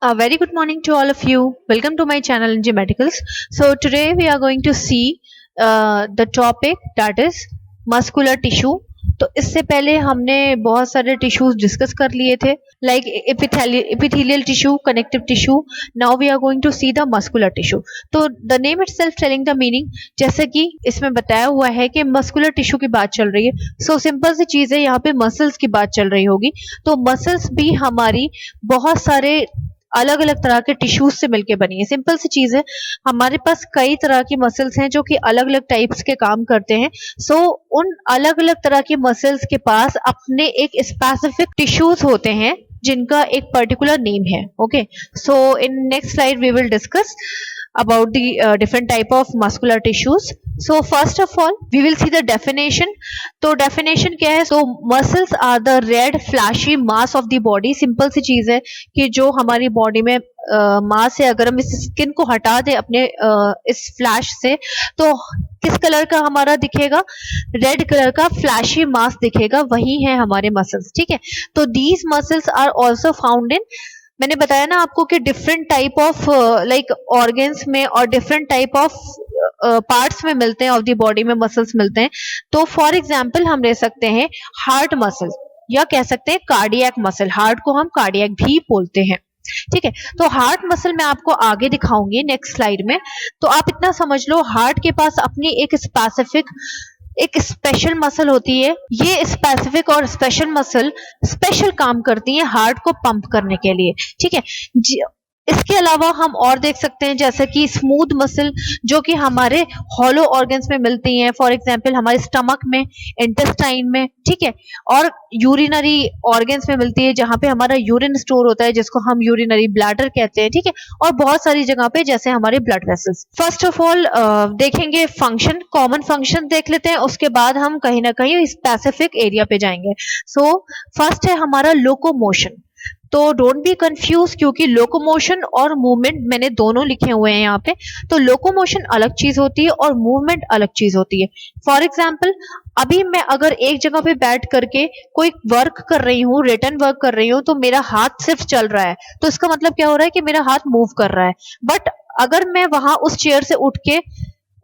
A very good morning to all of you. Welcome to my channel NG Medicals. So today we are going to see the topic that is muscular tissue. तो इससे पहले हमने बहुत सारे tissues discuss कर लिए थे like epithelial tissue, connective tissue. Now we are going to see the muscular tissue. तो the name itself telling the meaning, जैसे कि इसमें बताया हुआ है कि मस्कुलर टिश्यू की बात चल रही है. सो सिंपल सी चीज है, यहाँ पे मसल्स की बात चल रही होगी. तो मसल्स भी हमारी बहुत सारे अलग अलग तरह के टिश्यूज से मिलके बनी है. सिंपल सी चीज है, हमारे पास कई तरह की मसल्स हैं जो कि अलग अलग टाइप्स के काम करते हैं. सो उन अलग अलग तरह की मसल्स के पास अपने एक स्पेसिफिक टिश्यूज होते हैं जिनका एक पर्टिकुलर नेम है. Okay, so in next slide we will discuss about the different type of muscular tissues. So first of all we will see the definition. तो definition क्या है? So muscles are the red flashy mass of the body. Simple सी चीज है कि जो हमारी body में मास है, अगर हम इस स्किन को हटा दें अपने इस फ्लैश से, तो किस कलर का हमारा दिखेगा? रेड कलर का फ्लैशी मास दिखेगा. वही है हमारे मसल्स. ठीक है, तो these muscles are also found in, मैंने बताया ना आपको कि different type of like organs में और डिफरेंट टाइप ऑफ पार्ट्स में मिलते हैं, ऑफ द बॉडी में मसल्स मिलते हैं. तो फॉर एग्जांपल हम ले सकते हैं हार्ट मसल, या कह सकते हैं कार्डियक मसल. हार्ट को हम कार्डियक भी बोलते हैं. ठीक है, तो हार्ट मसल मैं आपको आगे दिखाऊंगी नेक्स्ट स्लाइड में. तो आप इतना समझ लो, हार्ट के पास अपनी एक स्पेसिफिक एक स्पेशल मसल होती है. ये स्पेसिफिक और स्पेशल मसल स्पेशल काम करती है हार्ट को पंप करने के लिए. ठीक है, इसके अलावा हम और देख सकते हैं जैसे कि स्मूथ मसल, जो कि हमारे हॉलो ऑर्गन्स में मिलती हैं. फॉर एग्जांपल हमारे स्टमक में, इंटेस्टाइन में. ठीक है, और यूरिनरी ऑर्गन्स में मिलती है जहां पे हमारा यूरिन स्टोर होता है, जिसको हम यूरिनरी ब्लैडर कहते हैं. ठीक है, और बहुत सारी जगह पे जैसे हमारे blood vessels. First of all देखेंगे फंक्शन, कॉमन फंक्शन देख लेते हैं, उसके बाद हम कहीं ना कहीं स्पेसिफिक एरिया पे जाएंगे. सो फर्स्ट है हमारा लोकोमोशन. तो डोंट बी कंफ्यूज, क्योंकि लोकोमोशन और मूवमेंट मैंने दोनों लिखे हुए हैं यहाँ पे. तो लोकोमोशन अलग चीज होती है और मूवमेंट अलग चीज होती है. फॉर एग्जाम्पल अभी मैं अगर एक जगह पे बैठ करके कोई वर्क कर रही हूँ, रिटन वर्क कर रही हूँ, तो मेरा हाथ सिर्फ चल रहा है, तो इसका मतलब क्या हो रहा है कि मेरा हाथ मूव कर रहा है. बट अगर मैं वहां उस चेयर से उठ के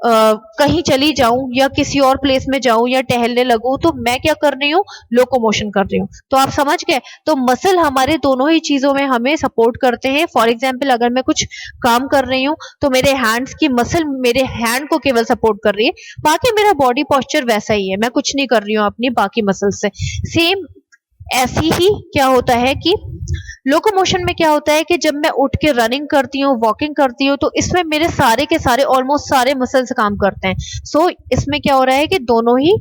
कहीं चली जाऊं या किसी और प्लेस में जाऊं या टहलने लगूं, तो मैं क्या कर रही हूँ? लोकोमोशन कर रही हूँ. तो आप समझ गए, तो मसल हमारे दोनों ही चीजों में हमें सपोर्ट करते हैं. फॉर एग्जाम्पल अगर मैं कुछ काम कर रही हूँ तो मेरे हैंड्स की मसल मेरे हैंड को केवल सपोर्ट कर रही है, बाकी मेरा बॉडी पोस्चर वैसा ही है, मैं कुछ नहीं कर रही हूँ अपनी बाकी मसल से. सेम ऐसी ही क्या होता है कि लोकोमोशन में क्या होता है कि जब मैं उठ के रनिंग करती हूँ, वॉकिंग करती हूँ, तो इसमें मेरे सारे के सारे ऑलमोस्ट सारे मसल्स काम करते हैं. सो इसमें क्या हो रहा है कि दोनों ही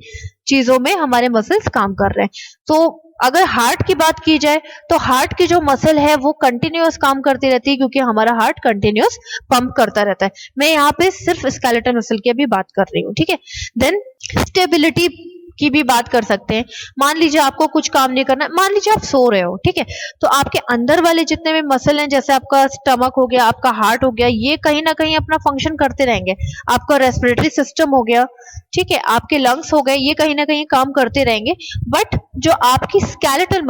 चीजों में हमारे मसल्स काम कर रहे हैं. तो अगर हार्ट की बात की जाए तो हार्ट की जो मसल है वो कंटिन्यूअस काम करती रहती है, क्योंकि हमारा हार्ट कंटिन्यूअस पंप करता रहता है. मैं यहाँ पे सिर्फ स्केलेटल मसल की भी बात कर रही हूँ. ठीक है, देन स्टेबिलिटी की भी बात कर सकते हैं. मान लीजिए आपको कुछ काम नहीं करना, मान लीजिए आप सो रहे हो. ठीक है, तो आपके अंदर वाले जितने भी मसल हैं, जैसे आपका स्टमक हो गया, आपका हार्ट हो गया, ये कहीं ना कहीं अपना फंक्शन करते रहेंगे. आपका रेस्पिरेटरी सिस्टम हो गया, ठीक है, आपके लंग्स हो गए, ये कहीं ना कहीं काम करते रहेंगे. बट जो आपकी स्केलेटल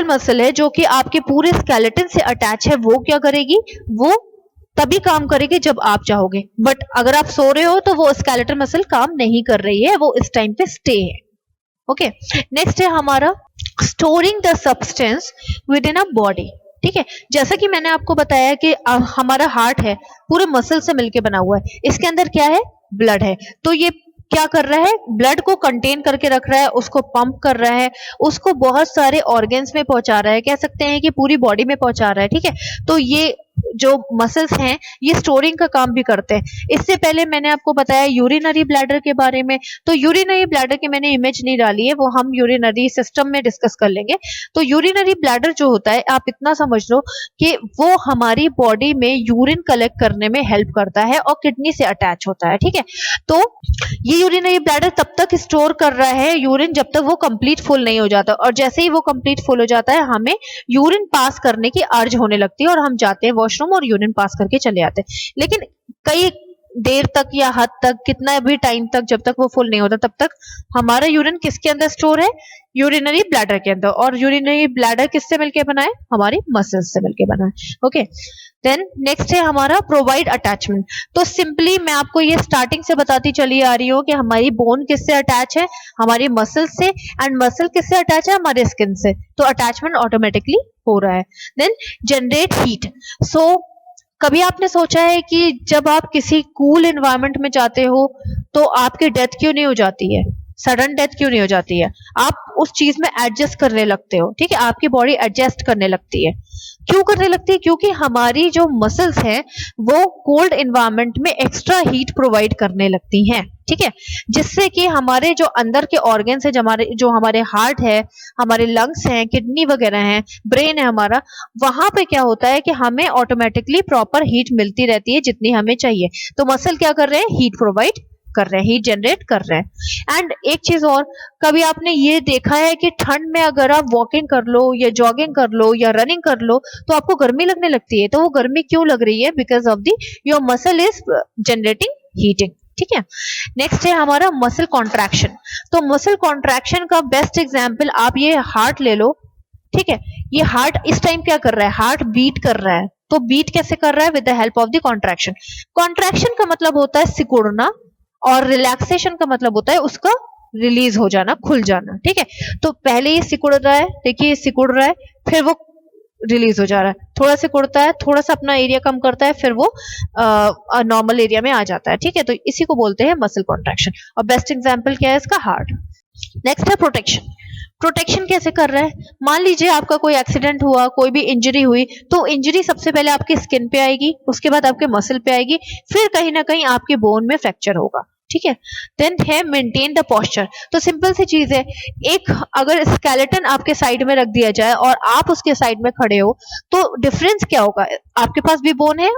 मसल है, जो कि आपके पूरे स्केलेटन से अटैच है, वो क्या करेगी? वो तभी काम करेगी जब आप चाहोगे. बट अगर आप सो रहे हो तो वो स्केलेटल मसल काम नहीं कर रही है, वो इस टाइम पे स्टे है. ओके, नेक्स्ट है हमारा storing the substance with in a body. ठीक है, जैसा कि मैंने आपको बताया कि हमारा हार्ट है, पूरे मसल से मिलके बना हुआ है. इसके अंदर क्या है? ब्लड है. तो ये क्या कर रहा है? ब्लड को कंटेन करके रख रहा है, उसको पंप कर रहा है, उसको बहुत सारे ऑर्गन्स में पहुंचा रहा है, कह सकते हैं कि पूरी बॉडी में पहुंचा रहा है. ठीक है, तो ये जो मसल्स हैं ये स्टोरिंग का काम भी करते हैं. इससे पहले मैंने आपको बताया यूरिनरी ब्लैडर के बारे में. तो यूरिनरी ब्लैडर की मैंने इमेज नहीं डाली है, वो हम यूरिनरी सिस्टम में डिस्कस कर लेंगे. तो यूरिनरी ब्लैडर जो होता है, आप इतना समझ लो कि वो हमारी बॉडी में यूरिन कलेक्ट करने में हेल्प करता है और किडनी से अटैच होता है. ठीक है, तो ये यूरिनरी ब्लैडर तब तक स्टोर कर रहा है यूरिन जब तक वो कंप्लीट फुल नहीं हो जाता, और जैसे ही वो कंप्लीट फुल हो जाता है हमें यूरिन पास करने की अर्ज होने लगती है और हम जाते हैं वॉशरूम और यूरिन पास करके चले आते हैं. लेकिन कई देर तक या हद तक, कितना भी टाइम तक, जब तक वो फुल नहीं होता तब तक हमारा यूरिन किसके अंदर स्टोर है? यूरिनरी ब्लैडर के अंदर। और यूरिनरी ब्लैडर किससे मिलके बना है? हमारी मसल्स से मिलके बना है। ओके, देन नेक्स्ट है हमारा प्रोवाइड अटैचमेंट। तो सिंपली मैं आपको ये स्टार्टिंग से बताती चली आ रही हूँ कि हमारी बोन किससे अटैच है? हमारी मसल से। एंड मसल किससे अटैच है? हमारे स्किन से। तो अटैचमेंट ऑटोमेटिकली हो रहा है। Then generate heat. सो कभी आपने सोचा है कि जब आप किसी कूल एनवायरनमेंट में जाते हो तो आपकी डेथ क्यों नहीं हो जाती है? सडन डेथ क्यों नहीं हो जाती है? आप उस चीज में एडजस्ट करने लगते हो, ठीक है, आपकी बॉडी एडजस्ट करने लगती है। क्यों करने लगती है? क्योंकि हमारी जो मसल्स हैं वो कोल्ड एनवायरनमेंट में एक्स्ट्रा हीट प्रोवाइड करने लगती हैं, ठीक है, जिससे कि हमारे जो अंदर के ऑर्गन्स है, जो हमारे हार्ट है, हमारे लंग्स हैं, किडनी वगैरह हैं, ब्रेन है हमारा, वहां पे क्या होता है कि हमें ऑटोमेटिकली प्रॉपर हीट मिलती रहती है जितनी हमें चाहिए। तो मसल क्या कर रहे हैं? हीट प्रोवाइड कर रहे हैं, हीट जनरेट कर रहे हैं। एंड एक चीज और, कभी आपने ये देखा है कि ठंड में अगर आप वॉकिंग कर लो या जॉगिंग कर लो या रनिंग कर लो तो आपको गर्मी लगने लगती है? तो वो गर्मी क्यों लग रही है? Because of the your muscle is generating heating, ठीक है। नेक्स्ट है हमारा मसल कॉन्ट्रैक्शन। तो मसल कॉन्ट्रैक्शन का बेस्ट एग्जांपल आप ये हार्ट ले लो, ठीक है। ये हार्ट इस टाइम क्या कर रहा है? हार्ट बीट कर रहा है। तो बीट कैसे कर रहा है? With the help of the contraction. Contraction का मतलब होता है सिकुड़ना, और रिलैक्सेशन का मतलब होता है उसका रिलीज हो जाना, खुल जाना, ठीक है। तो पहले ये सिकुड़ रहा है, देखिए सिकुड़ रहा है, फिर वो रिलीज हो जा रहा है, थोड़ा सिकुड़ता है, थोड़ा सा अपना एरिया कम करता है, फिर वो नॉर्मल एरिया में आ जाता है, ठीक है। तो इसी को बोलते हैं मसल कॉन्ट्रैक्शन। और बेस्ट एग्जांपल क्या है इसका? हार्ट। नेक्स्ट है प्रोटेक्शन। प्रोटेक्शन कैसे कर रहा है? मान लीजिए आपका कोई एक्सीडेंट हुआ, कोई भी इंजरी हुई, तो इंजरी सबसे पहले आपके स्किन पे आएगी, उसके बाद आपके मसल पे आएगी, फिर कहीं ना कहीं आपके बोन में फ्रैक्चर होगा, ठीक है। देन है मेंटेन द पोस्चर। तो सिंपल सी चीज है, एक अगर स्केलेटन आपके साइड में रख दिया जाए और आप उसके साइड में खड़े हो तो डिफरेंस क्या होगा? आपके पास भी बोन है,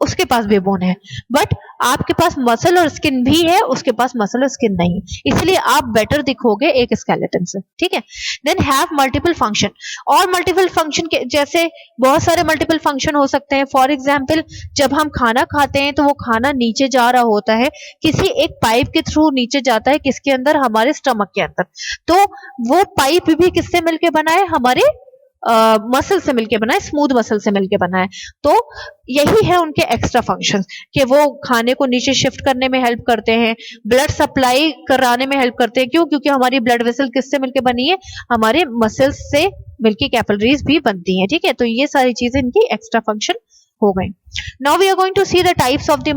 उसके पास भी बोन है, बट आपके पास मसल और स्किन भी है, उसके पास मसल और स्किन नहीं, इसलिए आप बेटर दिखोगे एक स्केलेटन से, ठीक है। Then have multiple function. और मल्टीपल फंक्शन के जैसे बहुत सारे मल्टीपल फंक्शन हो सकते हैं। फॉर एग्जाम्पल, जब हम खाना खाते हैं तो वो खाना नीचे जा रहा होता है, किसी एक पाइप के थ्रू नीचे जाता है, किसके अंदर? हमारे स्टमक के अंदर। तो वो पाइप भी किससे मिलके बना है? हमारे मसल से मिलके बना है, स्मूथ मसल से मिलके बना है। तो यही है उनके एक्स्ट्रा फंक्शंस कि वो खाने को नीचे शिफ्ट करने में हेल्प करते हैं, ब्लड सप्लाई कराने में हेल्प करते हैं। क्यों? क्योंकि हमारी ब्लड वेसल किससे मिलके बनी है? हमारे मसल्स से मिलके कैपिलरीज भी बनती हैं, ठीक है। तो ये सारी चीजें इनकी एक्स्ट्रा फंक्शन हो गई। Now we are going to see the types of the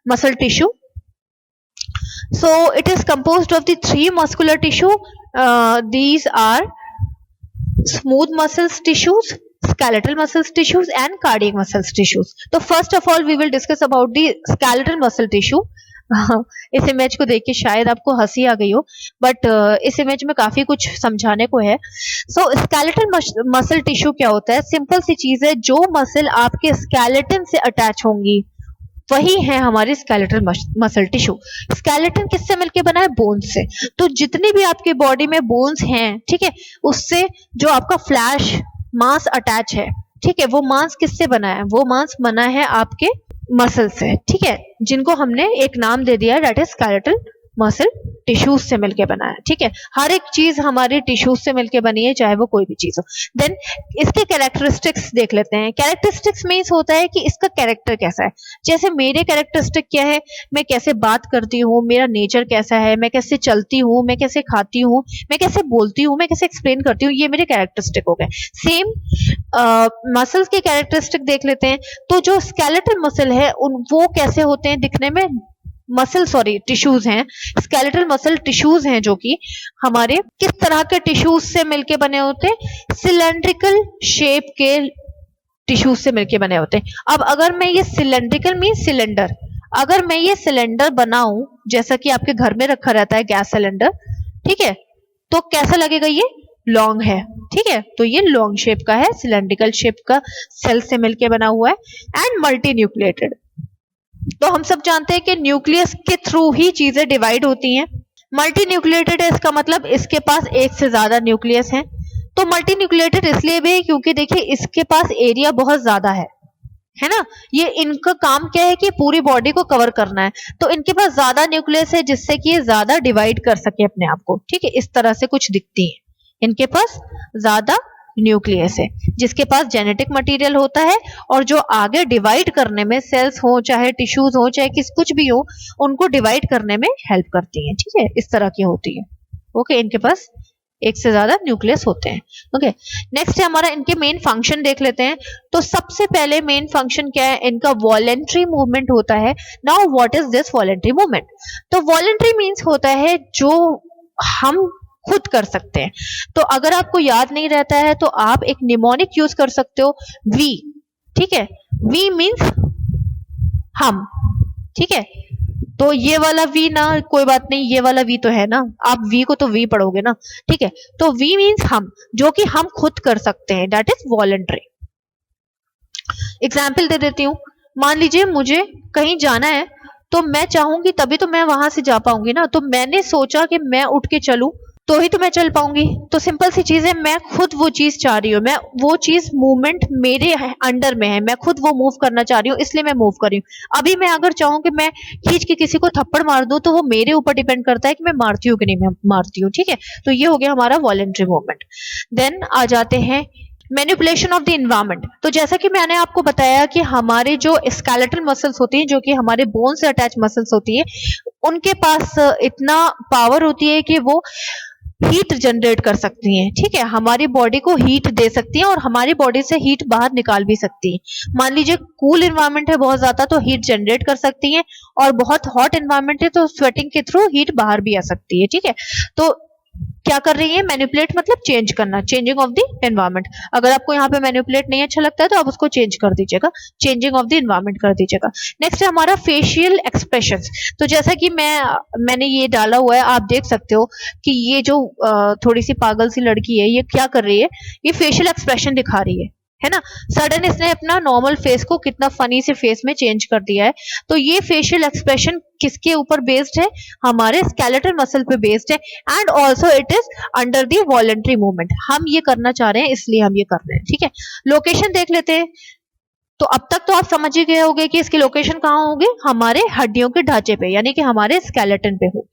muscle tissue. So it is composed of the three muscular tissue. These are smooth muscles tissues, skeletal muscles tissues and cardiac muscles tissues. So first of all we will discuss about the skeletal muscle tissue. इस image को देख के शायद आपको हंसी आ गई हो, but इस इमेज में काफी कुछ समझाने को है। सो स्केलेटल मसल टिश्यू क्या होता है? सिंपल सी चीज है, जो मसल आपके स्केलेटन से अटैच होंगी वही है हमारी स्केलेटल मसल टिश्यू। स्केलेटन किससे मिलके बना है? बोन से। तो जितनी भी आपके बॉडी में बोन्स हैं, ठीक है, उससे जो आपका फ्लैश मांस अटैच है, ठीक है, वो मांस किससे बना है? वो मांस बना है आपके मसल से, ठीक है, जिनको हमने एक नाम दे दिया है, that is skeletal muscle tissues से मिलके बना है, ठीक है। हर एक चीज हमारी टिश्यूज से मिलके बनी है, चाहे वो कोई भी चीज हो। देन इसके कैरेक्टरिस्टिक्स देख लेते हैं। कैरेक्टरिस्टिक्स मीन्स होता है कि इसका कैरेक्टर कैसा है। जैसे मेरे कैरेक्टरिस्टिक क्या है? मैं कैसे बात करती हूँ, मेरा नेचर कैसा है, मैं कैसे चलती हूँ, मैं कैसे खाती हूँ, मैं कैसे बोलती हूँ, मैं कैसे एक्सप्लेन करती हूँ, ये मेरे कैरेक्टरिस्टिक हो गए। सेम मसल्स के कैरेक्टरिस्टिक देख लेते हैं। तो जो स्केलेटल मसल है वो कैसे होते हैं दिखने में? टिश्यूज हैं, स्केलेटल मसल टिश्यूज हैं, जो कि हमारे किस तरह के टिश्यूज से मिलके बने होते हैं? सिलेंड्रिकल शेप के टिश्यूज से मिलके बने होते हैं। अब अगर मैं ये सिलेंड्रिकल मीन सिलेंडर, अगर मैं ये सिलेंडर बनाऊं जैसा कि आपके घर में रखा रहता है गैस सिलेंडर, ठीक है, तो कैसा लगेगा? ये लॉन्ग है, ठीक है, तो ये लॉन्ग शेप का है, सिलेंड्रिकल शेप का सेल से मिलके बना हुआ है एंड मल्टी न्यूक्लिएटेड। तो हम सब जानते हैं कि न्यूक्लियस के थ्रू ही चीजें डिवाइड होती हैं। मल्टी न्यूक्लिएटेड है, इसका मतलब इसके पास एक से ज्यादा न्यूक्लियस हैं। तो मल्टी न्यूक्लिएटेड इसलिए भी है क्योंकि देखिए इसके पास एरिया बहुत ज्यादा है, है ना। ये इनका काम क्या है कि पूरी बॉडी को कवर करना है। तो इनके पास ज्यादा न्यूक्लियस है जिससे कि ये ज्यादा डिवाइड कर सके अपने आप को, ठीक है। इस तरह से कुछ दिखती है, इनके पास ज्यादा न्यूक्लियस है जिसके पास जेनेटिक मटेरियल होता है और जो आगे डिवाइड करने में, सेल्स हो चाहे टिश्यूज हो चाहे कुछ भी हो, उनको डिवाइड करने में हेल्प करती है, ठीक है। इस तरह की होती है। ओके, इनके पास एक से ज्यादा न्यूक्लियस होते हैं। ओके, नेक्स्ट है हमारा इनके मेन फंक्शन देख लेते हैं। तो सबसे पहले मेन फंक्शन क्या है, इनका वॉलेंट्री मूवमेंट होता है। Now what is this voluntary movement? तो वॉलेंट्री मीन्स होता है जो हम खुद कर सकते हैं। तो अगर आपको याद नहीं रहता है तो आप एक निमोनिक यूज कर सकते हो, वी, ठीक है। वी मीन्स हम, ठीक है। तो ये वाला वी ना, कोई बात नहीं, ये वाला वी तो है ना, आप वी को तो वी पढ़ोगे ना, ठीक है। तो वी मीन्स हम, जो कि हम खुद कर सकते हैं, दैट इज वॉलेंट्री। एग्जाम्पल दे देती हूँ। मान लीजिए मुझे कहीं जाना है, तो मैं चाहूंगी तभी तो मैं वहां से जा पाऊंगी ना। तो मैंने सोचा कि मैं उठ के चलूं तो ही तो मैं चल पाऊंगी। तो सिंपल सी चीज है, मैं खुद वो चीज चाह रही हूँ, मैं वो चीज मूवमेंट मेरे अंडर में है, मैं खुद वो मूव करना चाह रही हूँ, इसलिए मैं मूव कर रही हूँ। अभी मैं अगर चाहूँ कि मैं खींच के किसी को थप्पड़ मार दूं तो वो मेरे ऊपर डिपेंड करता है कि मैं मारती हूँ कि नहीं मैं मारती हूँ, ठीक है। तो ये हो गया हमारा वॉलेंट्री मूवमेंट। देन आ जाते हैं मैनिपुलेशन ऑफ द इन्वायरमेंट। तो जैसा कि मैंने आपको बताया कि हमारे जो स्केलेटल मसल्स होती हैं, जो कि हमारे बोन से अटैच मसल्स होती है, उनके पास इतना पावर होती है कि वो हीट जनरेट कर सकती हैं, ठीक है। हमारी बॉडी को हीट दे सकती हैं और हमारी बॉडी से हीट बाहर निकाल भी सकती हैं। मान लीजिए कूल एनवायरनमेंट है बहुत ज्यादा, तो हीट जनरेट कर सकती हैं, और बहुत हॉट एनवायरनमेंट है तो स्वेटिंग के थ्रू हीट बाहर भी आ सकती है, ठीक है। तो क्या कर रही है, मैनिपुलेट मतलब चेंज करना, चेंजिंग ऑफ द एनवायरनमेंट। अगर आपको यहाँ पे मैनिपुलेट नहीं अच्छा लगता है तो आप उसको चेंज कर दीजिएगा, चेंजिंग ऑफ द एनवायरनमेंट कर दीजिएगा। नेक्स्ट है हमारा फेशियल एक्सप्रेशंस। तो जैसा कि मैंने ये डाला हुआ है, आप देख सकते हो कि ये जो थोड़ी सी पागल सी लड़की है, ये क्या कर रही है, ये फेशियल एक्सप्रेशन दिखा रही है ना। सडन इसने अपना नॉर्मल फेस को कितना फनी से फेस में चेंज कर दिया है। तो ये फेशियल एक्सप्रेशन किसके ऊपर बेस्ड है, हमारे स्केलेटल मसल पे बेस्ड है, and also it is under the voluntary movement. हम ये करना चाह रहे हैं इसलिए हम ये कर रहे हैं, ठीक है। लोकेशन देख लेते हैं। तो अब तक तो आप समझ ही गए होंगे कि इसकी लोकेशन कहाँ होगी, हमारे हड्डियों के ढांचे पे, यानी कि हमारे स्केलेटन पे होगी।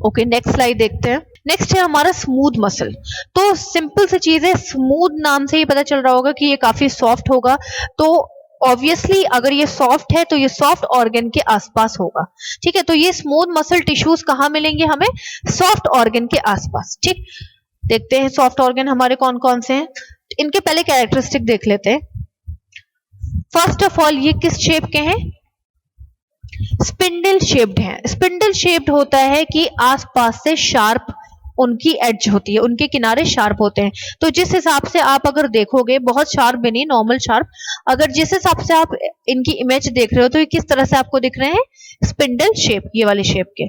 ओके, नेक्स्ट स्लाइड देखते हैं। नेक्स्ट है हमारा स्मूथ मसल। तो सिंपल सी चीज है, स्मूथ नाम से ही पता चल रहा होगा कि ये काफी सॉफ्ट होगा। तो ऑब्वियसली अगर ये सॉफ्ट है तो ये सॉफ्ट ऑर्गन के आसपास होगा, ठीक है। तो ये स्मूथ मसल टिश्यूज कहाँ मिलेंगे हमें, सॉफ्ट ऑर्गन के आसपास, ठीक। देखते हैं सॉफ्ट ऑर्गन हमारे कौन कौन से हैं। इनके पहले कैरेक्टरिस्टिक देख लेते हैं। फर्स्ट ऑफ ऑल ये किस शेप के हैं, स्पिंडल शेप्ड है। स्पिंडल शेप्ड होता है कि आसपास से शार्प उनकी एज होती है, उनके किनारे शार्प होते हैं। तो जिस हिसाब से आप अगर देखोगे, बहुत शार्प भी नहीं, नॉर्मल शार्प, अगर जिस हिसाब से आप इनकी इमेज देख रहे हो तो ये किस तरह से आपको दिख रहे हैं, स्पिंडल शेप, ये वाले शेप के,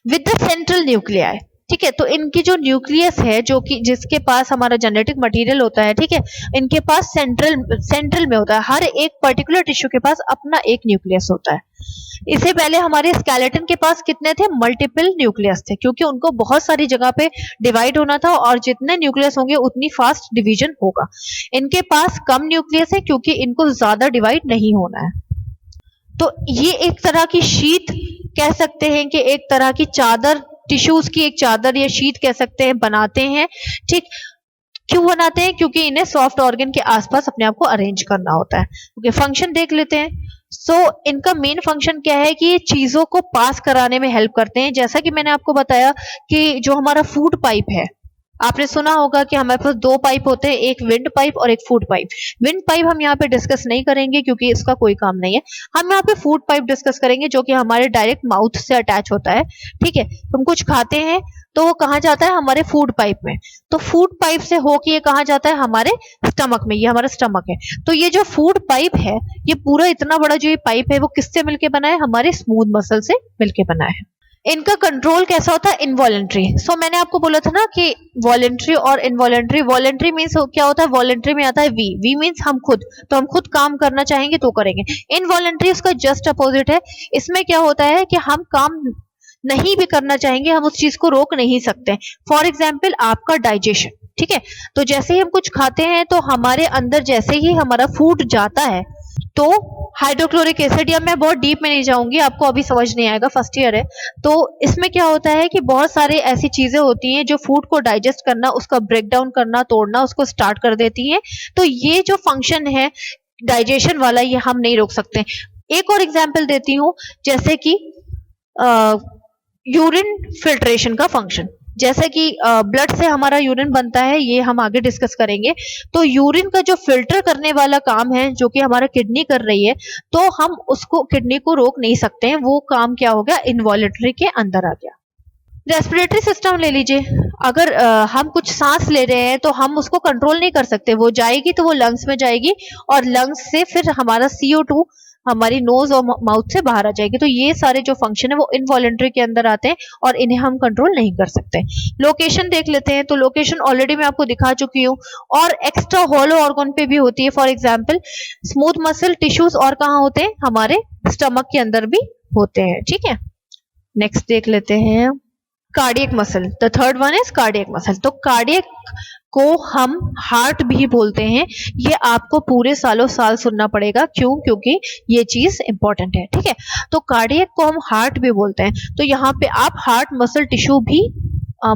विद द सेंट्रल न्यूक्लियाई, ठीक है। तो इनकी जो न्यूक्लियस है, जो कि जिसके पास हमारा जेनेटिक मटेरियल होता है, ठीक है, इनके पास सेंट्रल में होता है। हर एक पर्टिकुलर टिश्यू के पास अपना एक न्यूक्लियस होता है। इससे पहले हमारे स्केलेटन के पास कितने थे, मल्टीपल न्यूक्लियस थे, क्योंकि उनको बहुत सारी जगह पे डिवाइड होना था, और जितने न्यूक्लियस होंगे उतनी फास्ट डिवीजन होगा। इनके पास कम न्यूक्लियस है क्योंकि इनको ज्यादा डिवाइड नहीं होना है। तो ये एक तरह की शीट कह सकते हैं, कि एक तरह की चादर, टिश्यूज की एक चादर या शीट कह सकते हैं, बनाते हैं, ठीक। क्यों बनाते हैं, क्योंकि इन्हें सॉफ्ट ऑर्गन के आसपास अपने आप को अरेंज करना होता है। ओके, फंक्शन देख लेते हैं। इनका मेन फंक्शन क्या है कि ये चीजों को पास कराने में हेल्प करते हैं। जैसा कि मैंने आपको बताया कि जो हमारा फूड पाइप है, आपने सुना होगा कि हमारे पास दो पाइप होते हैं, एक विंड पाइप और एक फूड पाइप। विंड पाइप हम यहाँ पे डिस्कस नहीं करेंगे क्योंकि इसका कोई काम नहीं है। हम यहाँ पे फूड पाइप डिस्कस करेंगे, जो कि हमारे डायरेक्ट माउथ से अटैच होता है, ठीक है। हम कुछ खाते हैं तो वो कहाँ जाता है, हमारे फूड पाइप में। तो फूड पाइप से होके ये कहाँ जाता है, हमारे स्टमक में। ये हमारा स्टमक है। तो ये जो फूड पाइप है, ये पूरा इतना बड़ा जो ये पाइप है, वो किससे मिलके बना है, हमारे स्मूथ मसल से मिलके बना है। इनका कंट्रोल कैसा होता है, इनवॉलेंट्री। मैंने आपको बोला था ना कि वॉलेंट्री और इनवॉलेंट्री। वॉलेंट्री मीन्स क्या होता है, वॉलेंट्री में आता है वी मीन्स हम खुद, तो हम खुद काम करना चाहेंगे तो करेंगे। इनवॉलेंट्री उसका जस्ट अपोजिट है। इसमें क्या होता है कि हम काम नहीं भी करना चाहेंगे, हम उस चीज को रोक नहीं सकते। फॉर एग्जाम्पल आपका डाइजेशन, ठीक है। तो जैसे ही हम कुछ खाते हैं तो हमारे अंदर जैसे ही हमारा फूड जाता है तो हाइड्रोक्लोरिक एसिड, या मैं बहुत डीप में नहीं जाऊंगी, आपको अभी समझ नहीं आएगा, फर्स्ट ईयर है। तो इसमें क्या होता है कि बहुत सारे ऐसी चीजें होती हैं जो फूड को डाइजेस्ट करना, उसका ब्रेक डाउन करना, तोड़ना, उसको स्टार्ट कर देती हैं। तो ये जो फंक्शन है डाइजेशन वाला, ये हम नहीं रोक सकते। एक और एग्जाम्पल देती हूँ, जैसे कि यूरिन फिल्ट्रेशन का फंक्शन। जैसे कि ब्लड से हमारा यूरिन बनता है, ये हम आगे डिस्कस करेंगे। तो यूरिन का जो फिल्टर करने वाला काम है, जो कि हमारा किडनी कर रही है, तो हम उसको, किडनी को रोक नहीं सकते हैं। वो काम क्या हो गया, इनवॉलेटरी के अंदर आ गया। रेस्पिरेटरी सिस्टम ले लीजिए, अगर हम कुछ सांस ले रहे हैं तो हम उसको कंट्रोल नहीं कर सकते, वो जाएगी तो वो लंग्स में जाएगी और लंग्स से फिर हमारा CO2 हमारी नोज और माउथ से बाहर आ जाएगी। तो ये सारे जो फंक्शन है वो इनवॉलेंट्री के अंदर आते हैं और इन्हें हम कंट्रोल नहीं कर सकते। लोकेशन देख लेते हैं, तो लोकेशन ऑलरेडी मैं आपको दिखा चुकी हूँ, और एक्स्ट्रा हॉलो ऑर्गन पे भी होती है। For example smooth muscle tissues और कहाँ होते हैं, हमारे स्टमक के अंदर भी होते हैं, ठीक है। नेक्स्ट देख लेते हैं cardiac muscle. The third one is cardiac muscle. तो कार्डियक को हम हार्ट भी बोलते हैं। ये आपको पूरे सालों साल सुनना पड़ेगा, क्यों? क्योंकि ये चीज इंपॉर्टेंट है, ठीक है। तो कार्डियक को हम हार्ट भी बोलते हैं। तो यहाँ पे आप हार्ट मसल टिश्यू भी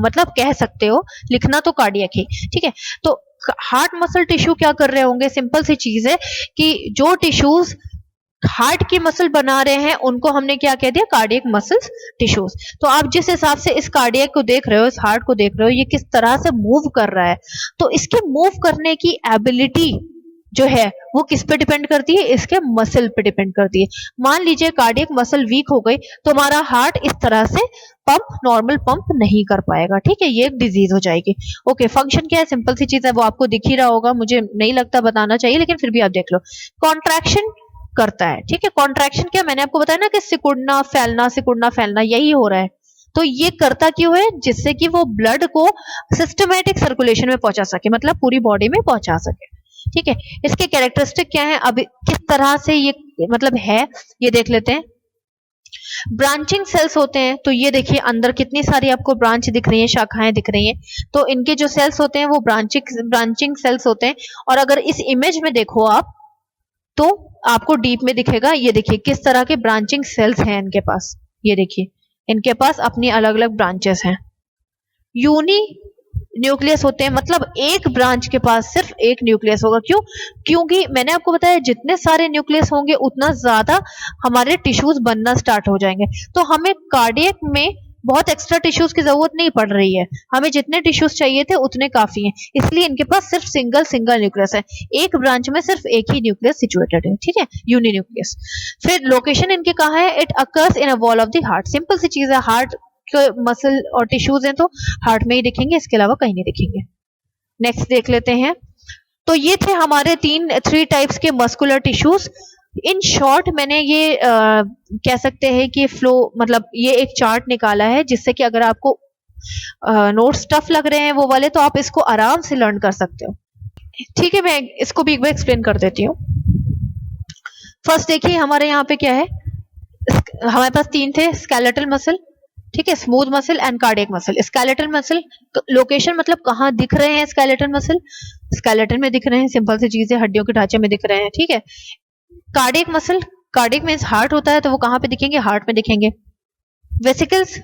मतलब कह सकते हो, लिखना तो कार्डियक ही, ठीक है। तो हार्ट मसल टिश्यू क्या कर रहे होंगे, सिंपल सी चीज है कि जो टिश्यूज हार्ट की मसल बना रहे हैं उनको हमने क्या कह दिया, कार्डियक मसल्स टिश्यूज। तो आप जिस हिसाब से इस कार्डियक को देख रहे हो, इस हार्ट को देख रहे हो, ये किस तरह से मूव कर रहा है, तो इसके मूव करने की एबिलिटी जो है वो किस पे डिपेंड करती है, इसके मसल पे डिपेंड करती है। मान लीजिए कार्डियक मसल वीक हो गई तो हमारा हार्ट इस तरह से पंप, नॉर्मल पंप नहीं कर पाएगा, ठीक है। ये एक डिजीज हो जाएगी। ओके, फंक्शन क्या है, सिंपल सी चीज है, वो आपको दिख ही रहा होगा, मुझे नहीं लगता बताना चाहिए, लेकिन फिर भी आप देख लो। कॉन्ट्रैक्शन करता है, ठीक है। कॉन्ट्रैक्शन क्या, मैंने आपको बताया ना कि सिकुड़ना फैलना, सिकुड़ना फैलना, यही हो रहा है। तो ये करता क्यों है, जिससे कि वो ब्लड को सिस्टमैटिक सर्कुलेशन में पहुंचा सके, मतलब पूरी बॉडी में पहुंचा सके, ठीक है। इसके कैरेक्टरिस्टिक क्या है, अब किस तरह से ये मतलब है, ये देख लेते हैं। ब्रांचिंग सेल्स होते हैं, तो ये देखिए अंदर कितनी सारी आपको ब्रांच दिख रही है, शाखाएं दिख रही हैं। तो इनके जो सेल्स होते हैं वो ब्रांचिंग सेल्स होते हैं। और अगर इस इमेज में देखो आप, तो आपको डीप में दिखेगा, ये देखिए किस तरह के ब्रांचिंग सेल्स हैं इनके पास। ये देखिए इनके पास अपनी अलग अलग ब्रांचेस हैं। यूनी न्यूक्लियस होते हैं, मतलब एक ब्रांच के पास सिर्फ एक न्यूक्लियस होगा। क्यों? क्योंकि मैंने आपको बताया जितने सारे न्यूक्लियस होंगे उतना ज्यादा हमारे टिश्यूज बनना स्टार्ट हो जाएंगे। तो हमें कार्डियक में बहुत एक्स्ट्रा टिश्यूज की जरूरत नहीं पड़ रही है, हमें जितने टिश्यूज चाहिए थे उतने काफी हैं। इसलिए इनके पास सिर्फ सिंगल न्यूक्लियस है, एक ब्रांच में सिर्फ एक ही न्यूक्लियस सिचुएटेड है, ठीक है, यूनी न्यूक्लियस। फिर लोकेशन इनके कहाँ है, it occurs in a wall of the heart. Simple सी चीज है, हार्ट के मसल और टिश्यूज हैं तो हार्ट में ही दिखेंगे, इसके अलावा कहीं नहीं दिखेंगे। नेक्स्ट देख लेते हैं। तो ये थे हमारे थ्री टाइप्स के मस्कुलर टिश्यूज। इन शॉर्ट मैंने ये कह सकते हैं कि फ्लो, मतलब ये एक चार्ट निकाला है जिससे कि अगर आपको नोट्स टफ लग रहे हैं वो वाले, तो आप इसको आराम से लर्न कर सकते हो, ठीक है। मैं इसको भी एक बार एक्सप्लेन कर देती हूँ। फर्स्ट देखिए हमारे यहाँ पे क्या है, हमारे पास तीन थे, स्केलेटल मसल, ठीक है, smooth muscle and cardiac muscle. Skeletal muscle location मतलब कहाँ दिख रहे हैं, स्केलेटल मसल स्केलेटन में दिख रहे हैं, सिंपल सी चीज है, हड्डियों के ढांचे में दिख रहे हैं, ठीक है। Cardiac muscle, cardiac means heart होता है, तो वो कहाँ पे दिखेंगे, हार्ट में दिखेंगे। वेसिकल्स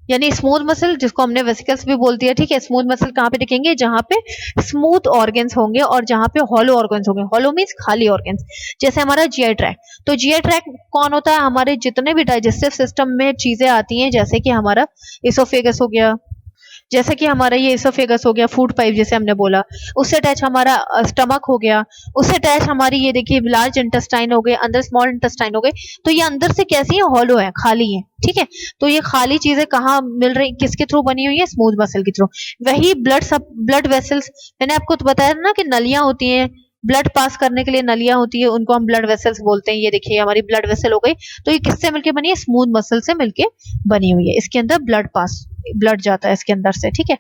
यानी स्मूथ मसल, जिसको हमने वेसिकल्स भी बोल दिया, ठीक है। स्मूथ मसल कहाँ पे दिखेंगे, जहाँ पे स्मूथ ऑर्गन्स होंगे और जहाँ पे हॉलो ऑर्गन्स होंगे। हॉलो मींस खाली ऑर्गन्स, जैसे हमारा GI ट्रैक्ट। तो GI ट्रैक्ट कौन होता है, हमारे जितने भी डाइजेस्टिव सिस्टम में चीजें आती हैं, जैसे कि हमारा इसोफेगस हो गया, जैसे कि हमारा ये इसोफेगस हो गया, फूड पाइप जैसे हमने बोला, उससे अटैच हमारा स्टमक हो गया, उससे अटैच हमारी ये देखिए लार्ज इंटेस्टाइन हो गए, अंदर स्मॉल इंटेस्टाइन हो गए। तो ये अंदर से कैसी है, हॉलो है, खाली है, ठीक है। तो ये खाली चीजें कहाँ मिल रही, किसके थ्रू बनी हुई है, स्मूथ मसल के थ्रू। वही ब्लड वेसल्स, मैंने आपको तो बताया ना कि नलियां होती हैं, ब्लड पास करने के लिए नलियां होती है, उनको हम ब्लड वेसल्स बोलते हैं। ये देखिए हमारी ब्लड वेसल हो गई, तो ये किससे मिलके बनी है, स्मूथ मसल से मिलके बनी हुई है। इसके अंदर ब्लड जाता है इसके अंदर से, ठीक है।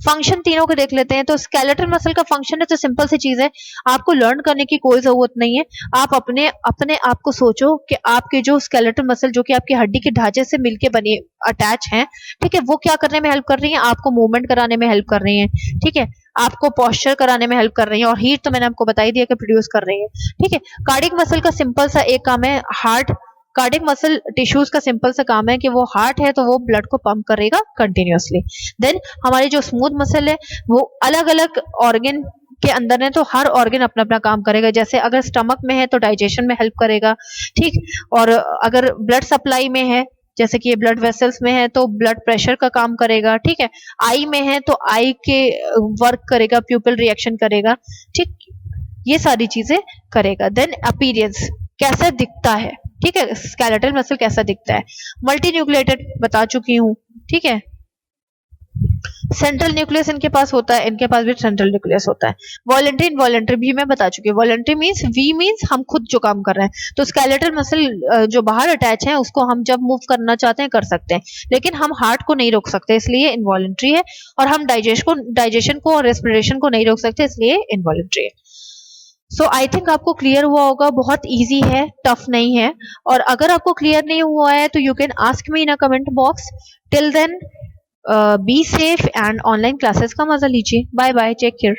फंक्शन तीनों के देख लेते हैं। तो स्केलेटल मसल का फंक्शन है, तो सिंपल सी चीज है, आपको लर्न करने की कोई जरूरत नहीं है। आप अपने आप को सोचो कि आपके जो स्केलेटल मसल जो कि आपकी हड्डी के ढांचे से मिलके बनी अटैच हैं, ठीक है, वो क्या करने में हेल्प कर रही है, आपको मूवमेंट कराने में हेल्प कर रही है, ठीक है। आपको पोस्चर कराने में हेल्प कर रही है, और हीट तो मैंने आपको बता ही दिया कि प्रोड्यूस कर रही है। ठीक है, कार्डियक मसल का सिंपल सा एक काम है, हार्ट कार्डियक मसल टिश्यूज का सिंपल सा काम है कि वो हार्ट है तो वो ब्लड को पंप करेगा कंटिन्यूअसली। देन हमारी जो स्मूथ मसल है वो अलग अलग ऑर्गन के अंदर है, तो हर ऑर्गन अपना अपना काम करेगा। जैसे अगर स्टमक में है तो डाइजेशन में हेल्प करेगा, ठीक। और अगर ब्लड सप्लाई में है, जैसे कि ये ब्लड वेसल्स में है तो ब्लड प्रेशर का काम करेगा, ठीक है। आई में है तो आई के वर्क करेगा, प्यूपिल रिएक्शन करेगा, ठीक, ये सारी चीजें करेगा। देन अपीयरेंस, कैसा दिखता है, ठीक है, स्केलेटल मसल कैसा दिखता है, मल्टी न्यूक्लिएटेड बता चुकी हूँ, ठीक है। सेंट्रल न्यूक्लियस इनके पास होता है, इनके पास भी सेंट्रल न्यूक्लियस होता है। वॉलंटरी इनवॉलंटरी भी मैं बता चुकी हूँ। वॉलंटरी मींस वी मींस हम खुद जो काम कर रहे हैं, तो स्केलेटल मसल जो बाहर अटैच है उसको हम जब मूव करना चाहते हैं कर सकते हैं, लेकिन हम हार्ट को नहीं रोक सकते, इसलिए इनवॉलंटरी है। और हम डाइजेशन को और रेस्पिरेशन को नहीं रोक सकते, इसलिए इनवॉलंटरी है। सो आई थिंक आपको क्लियर हुआ होगा, बहुत इजी है, टफ नहीं है। और अगर आपको क्लियर नहीं हुआ है तो you can ask me in a comment box. Till then be safe and online classes का मजा लीजिए। Bye bye, take care.